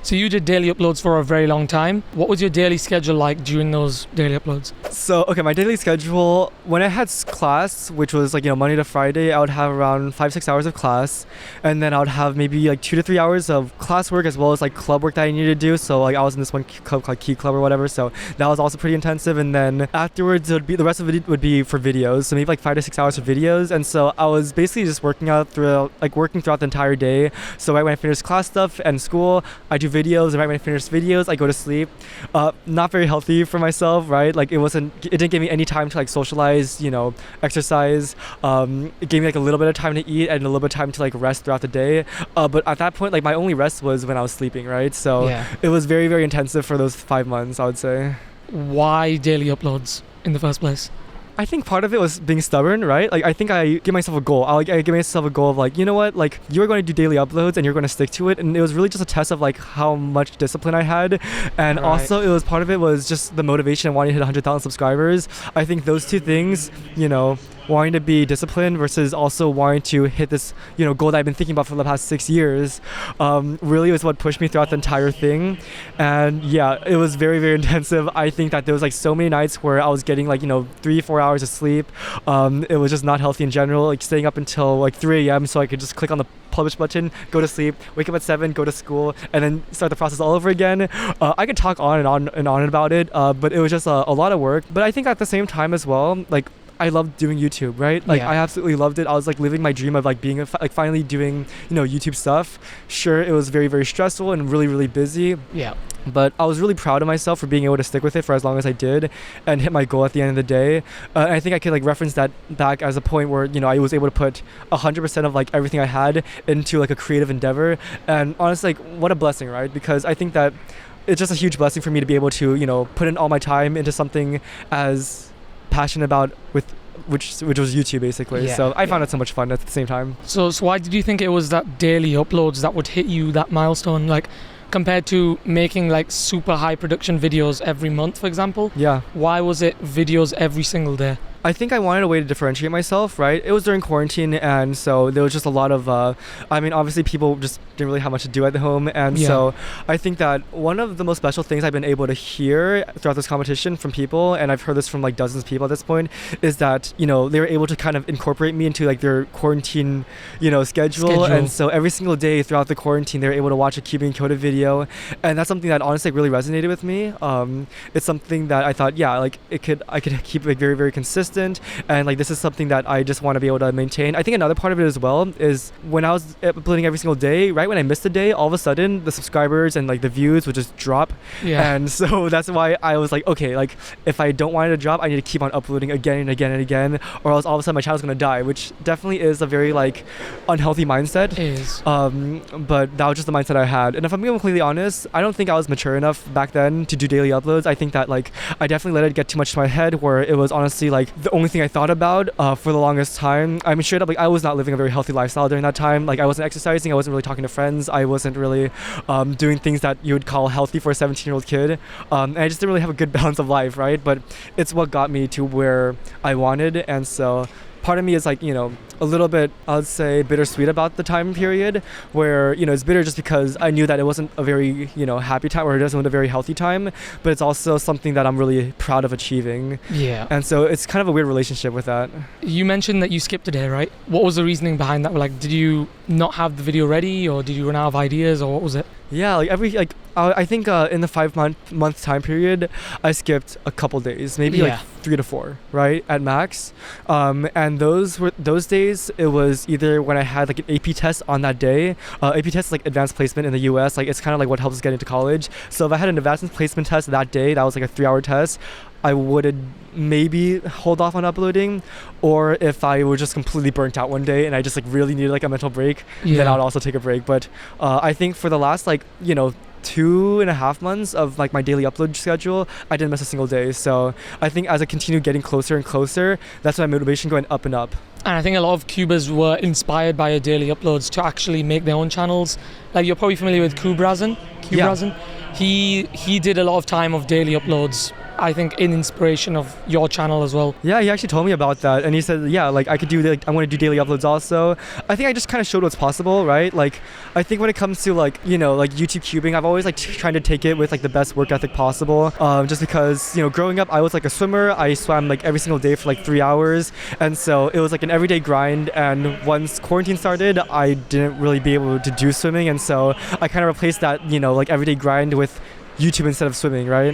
So you did daily uploads for a very long time. What was your daily schedule like during those daily uploads? So, okay, my daily schedule, when I had class, which was like, Monday to Friday, I would have around 5-6 hours of class. And then I would have maybe like 2 to 3 hours of classwork as well as like club work that I needed to do. So like I was in this one club called Key Club or whatever. So that was also pretty intensive. And then afterwards, the rest of it would be for videos. So maybe like 5 to 6 hours for videos. And so I was basically just working throughout the entire day. So right when I finish class stuff and school, I do videos, and right when I finish videos, I go to sleep. Not very healthy for myself, right? Like it didn't give me any time to like socialize, exercise. It gave me like a little bit of time to eat and a little bit of time to like rest throughout the day. But at that point, like my only rest was when I was sleeping, right? So It was very, very intensive for those 5 months, I would say. Why daily uploads in the first place? I think part of it was being stubborn, right? Like I think I give myself a goal. I give myself a goal of like, you know what? Like you're going to do daily uploads and you're going to stick to it. And it was really just a test of like how much discipline I had. And also part of it was just the motivation of wanting to hit 100,000 subscribers. I think those two things, wanting to be disciplined versus also wanting to hit this, goal that I've been thinking about for the past 6 years, really was what pushed me throughout the entire thing. And yeah, it was very, very intensive. I think that there was like so many nights where I was getting like, 3-4 hours of sleep. It was just not healthy in general, like staying up until like 3 a.m. so I could just click on the publish button, go to sleep, wake up at 7, go to school, and then start the process all over again. I could talk on and on about it, but it was just a lot of work. But I think at the same time as well, like I loved doing YouTube, right? Like I absolutely loved it. I was like living my dream of like being like finally doing, YouTube stuff. Sure, it was very, very stressful and really, really busy. Yeah. But I was really proud of myself for being able to stick with it for as long as I did and hit my goal at the end of the day. And I think I could like reference that back as a point where, I was able to put 100% of like everything I had into like a creative endeavor. And honestly, like what a blessing, right? Because I think that it's just a huge blessing for me to be able to, put in all my time into something as passionate about which was YouTube basically. So I found it so much fun at the same time. So why did you think it was that daily uploads that would hit you that milestone, like compared to making like super high production videos every month, for example? Yeah. Why was it videos every single day? I think I wanted a way to differentiate myself, right? It was during quarantine, and so there was just a lot of, obviously people just didn't really have much to do at the home, and so I think that one of the most special things I've been able to hear throughout this competition from people, and I've heard this from like dozens of people at this point, is that, they were able to kind of incorporate me into like their quarantine, schedule. And so every single day throughout the quarantine, they were able to watch a Cube Encoded video, and that's something that honestly really resonated with me. It's something that I thought, I could keep like very, very consistent. And like this is something that I just want to be able to maintain. I think another part of it as well is when I was uploading every single day, right when I missed a day, all of a sudden the subscribers and like the views would just drop. And so that's why I was like, okay, like if I don't want it to drop, I need to keep on uploading again and again and again, or else all of a sudden my channel's gonna die, which definitely is a very like unhealthy mindset. It is. But that was just the mindset I had. And if I'm being completely honest, I don't think I was mature enough back then to do daily uploads. I think that like I definitely let it get too much to my head, where it was honestly like the only thing I thought about for the longest time. I mean, straight up, like I was not living a very healthy lifestyle during that time. Like I wasn't exercising, I wasn't really talking to friends, I wasn't really doing things that you would call healthy for a 17-year-old kid. And I just didn't really have a good balance of life, right? But it's what got me to where I wanted, and so part of me is like, a little bit, I would say, bittersweet about the time period where, it's bitter just because I knew that it wasn't a very, happy time, or it wasn't a very healthy time, but it's also something that I'm really proud of achieving. Yeah. And so it's kind of a weird relationship with that. You mentioned that you skipped a day, right? What was the reasoning behind that? Like, did you not have the video ready, or did you run out of ideas, or what was it? Yeah, I think in the 5-month time period, I skipped a couple days, maybe like 3 to 4, right, at max. And those days, it was either when I had like an AP test on that day. AP test is like advanced placement in the US. Like it's kind of like what helps us get into college. So if I had an advanced placement test that day, that was like a 3-hour test, I would maybe hold off on uploading. Or if I were just completely burnt out one day and I just like really needed like a mental break, then I would also take a break. But I think for the last 2.5 months of like my daily upload schedule, I didn't miss a single day. So I think as I continued getting closer and closer, that's my motivation going up and up. And I think a lot of Cubers were inspired by your daily uploads to actually make their own channels. Like you're probably familiar with Kubrazin. He did a lot of time of daily uploads I think, an inspiration of your channel as well. Yeah, he actually told me about that, and he said, yeah, like I could do, like I want to do daily uploads also. I think I just kind of showed what's possible, right? Like, I think when it comes to like, you know, like YouTube cubing, I've always like trying to take it with like the best work ethic possible. Just because, you know, growing up, I was like a swimmer. I swam like every single day for like 3 hours, and so it was like an everyday grind. And once quarantine started, I didn't really be able to do swimming, and so I kind of replaced that, you know, like everyday grind with YouTube instead of swimming, right?